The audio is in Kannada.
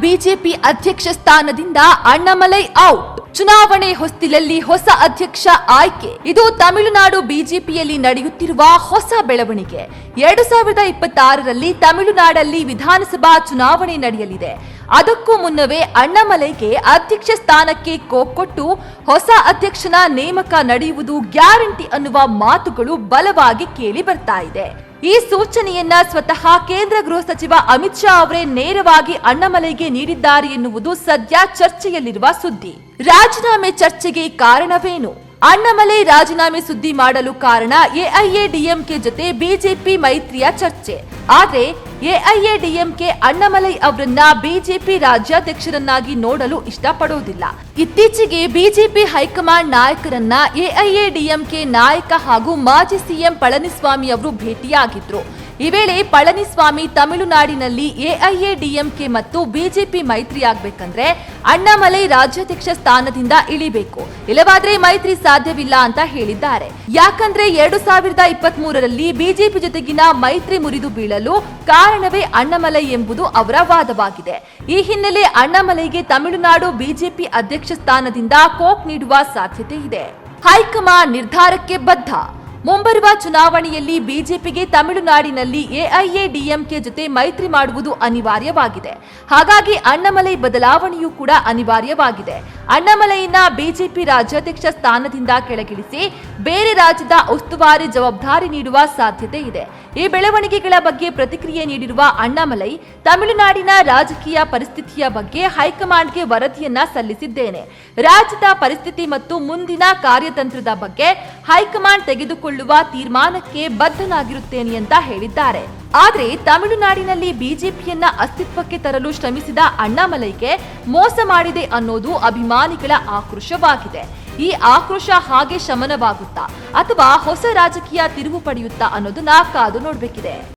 ಬಿಜೆಪಿ ಅಧ್ಯಕ್ಷ ಸ್ಥಾನದಿಂದ ಅಣ್ಣಾಮಲೈ ಔಟ್. ಚುನಾವಣೆ ಹೊಸ್ತಿಲಲ್ಲಿ ಹೊಸ ಅಧ್ಯಕ್ಷ ಆಯ್ಕೆ. ಇದು ತಮಿಳುನಾಡು ಬಿಜೆಪಿಯಲ್ಲಿ ನಡೆಯುತ್ತಿರುವ ಹೊಸ ಬೆಳವಣಿಗೆ. 2026ರಲ್ಲಿ ತಮಿಳುನಾಡಲ್ಲಿ ವಿಧಾನಸಭಾ ಚುನಾವಣೆ ನಡೆಯಲಿದೆ. ಅದಕ್ಕೂ ಮುನ್ನವೇ ಅಣ್ಣಾಮಲೈಗೆ ಅಧ್ಯಕ್ಷ ಸ್ಥಾನಕ್ಕೆ ಕೊಟ್ಟು ಹೊಸ ಅಧ್ಯಕ್ಷನ ನೇಮಕ ನಡೆಯುವುದು ಗ್ಯಾರಂಟಿ ಅನ್ನುವ ಮಾತುಗಳು ಬಲವಾಗಿ ಕೇಳಿ ಬರ್ತಾ ಇದೆ. ಈ ಸೂಚನೆಯನ್ನ ಸ್ವತಃ ಕೇಂದ್ರ ಗೃಹ ಸಚಿವ ಅಮಿತ್ ಶಾ ಅವರೇ ನೇರವಾಗಿ ಅಣ್ಣಾಮಲೈಗೆ ನೀಡಿದ್ದಾರೆ ಎನ್ನುವುದು ಸದ್ಯ ಚರ್ಚೆಯಲ್ಲಿರುವ ಸುದ್ದಿ. ರಾಜೀನಾಮೆ ಚರ್ಚೆಗೆ ಕಾರಣವೇನು? ಅಣ್ಣಾಮಲೈ ರಾಜೀನಾಮೆ ಸುದ್ದಿ ಮಾಡಲು ಕಾರಣ ಎಐಎಡಿಎಂಕೆ ಜೊತೆ ಬಿಜೆಪಿ ಮೈತ್ರಿಯ ಚರ್ಚೆ. ಆದ್ರೆ ಎಐಎಡಿಎಂಕೆ ಅಣ್ಣಾಮಲೈ ಅವರನ್ನ ಬಿಜೆಪಿ ರಾಜ್ಯಾಧ್ಯಕ್ಷರನ್ನಾಗಿ ನೋಡಲು ಇಷ್ಟಪಡೋದಿಲ್ಲ. ಇತ್ತೀಚೆಗೆ ಬಿಜೆಪಿ ಹೈಕಮಾಂಡ್ ನಾಯಕರನ್ನ ಎಐಎಡಿಎಂಕೆ ನಾಯಕ ಹಾಗೂ ಮಾಜಿ ಸಿಎಂ ಪಳನಿಸ್ವಾಮಿ ಅವರು ಭೇಟಿಯಾಗಿದ್ರು. ಈ ವೇಳೆ ಪಳನಿಸ್ವಾಮಿ ತಮಿಳುನಾಡಿನಲ್ಲಿ ಎಐಎಡಿಎಂಕೆ ಮತ್ತು ಬಿಜೆಪಿ ಮೈತ್ರಿಯಾಗಬೇಕಂದ್ರೆ ಅಣ್ಣಾಮಲೈ ರಾಜ್ಯಾಧ್ಯಕ್ಷ ಸ್ಥಾನದಿಂದ ಇಳಿಬೇಕು, ಇಲ್ಲವಾದ್ರೆ ಮೈತ್ರಿ ಸಾಧ್ಯವಿಲ್ಲ ಅಂತ ಹೇಳಿದ್ದಾರೆ. ಯಾಕಂದ್ರೆ 2023ರಲ್ಲಿ ಬಿಜೆಪಿ ಜೊತೆಗಿನ ಮೈತ್ರಿ ಮುರಿದು ಬೀಳಲು ಕಾರಣವೇ ಅಣ್ಣಾಮಲೈ ಎಂಬುದು ಅವರ ವಾದವಾಗಿದೆ. ಈ ಹಿನ್ನೆಲೆ ಅಣ್ಣಾಮಲೈಗೆ ತಮಿಳುನಾಡು ಬಿಜೆಪಿ ಅಧ್ಯಕ್ಷ ಸ್ಥಾನದಿಂದ ಕೋಕ್ ನೀಡುವ ಸಾಧ್ಯತೆ ಇದೆ. ಹೈಕಮಾಂಡ್ ನಿರ್ಧಾರಕ್ಕೆ ಬದ್ಧ. ಮುಂಬರುವ ಚುನಾವಣೆಯಲ್ಲಿ ಬಿಜೆಪಿಗೆ ತಮಿಳುನಾಡಿನಲ್ಲಿ ಎಐಎಡಿಎಂಕೆ ಜೊತೆ ಮೈತ್ರಿ ಮಾಡುವುದು ಅನಿವಾರ್ಯವಾಗಿದೆ. ಹಾಗಾಗಿ ಅಣ್ಣಾಮಲೈ ಬದಲಾವಣೆಯೂ ಕೂಡ ಅನಿವಾರ್ಯವಾಗಿದೆ. ಅಣ್ಣಾಮಲೈನ ಬಿಜೆಪಿ ರಾಜ್ಯಾಧ್ಯಕ್ಷ ಸ್ಥಾನದಿಂದ ಕೆಳಗಿಳಿಸಿ ಬೇರೆ ರಾಜ್ಯದ ಉಸ್ತುವಾರಿ ಜವಾಬ್ದಾರಿ ನೀಡುವ ಸಾಧ್ಯತೆ ಇದೆ. ಈ ಬೆಳವಣಿಗೆಗಳ ಬಗ್ಗೆ ಪ್ರತಿಕ್ರಿಯೆ ನೀಡಿರುವ ಅಣ್ಣಾಮಲೈ, ತಮಿಳುನಾಡಿನ ರಾಜಕೀಯ ಪರಿಸ್ಥಿತಿಯ ಬಗ್ಗೆ ಹೈಕಮಾಂಡ್ಗೆ ವರದಿಯನ್ನ ಸಲ್ಲಿಸಿದ್ದೇನೆ. ರಾಜ್ಯದ ಪರಿಸ್ಥಿತಿ ಮತ್ತು ಮುಂದಿನ ಕಾರ್ಯತಂತ್ರದ ಬಗ್ಗೆ ಹೈಕಮಾಂಡ್ ತೆಗೆದುಕೊಳ್ಳುವ ತೀರ್ಮಾನಕ್ಕೆ ಬದ್ಧನಾಗಿರುತ್ತೇನೆ ಅಂತ ಹೇಳಿದ್ದಾರೆ. ಆದ್ರೆ ತಮಿಳುನಾಡಿನಲ್ಲಿ ಬಿಜೆಪಿಯನ್ನ ಅಸ್ತಿತ್ವಕ್ಕೆ ತರಲು ಶ್ರಮಿಸಿದ ಅಣ್ಣಾಮಲೈಗೆ ಮೋಸ ಮಾಡಿದೆ ಅನ್ನೋದು ಅಭಿಮಾನಿಗಳ ಆಕ್ರೋಶವಾಗಿದೆ. ಈ ಆಕ್ರೋಶ ಹಾಗೆ ಶಮನವಾಗುತ್ತಾ ಅಥವಾ ಹೊಸ ರಾಜಕೀಯ ತಿರುವು ಪಡೆಯುತ್ತಾ ಅನ್ನೋದನ್ನ ಕಾದು ನೋಡ್ಬೇಕಿದೆ.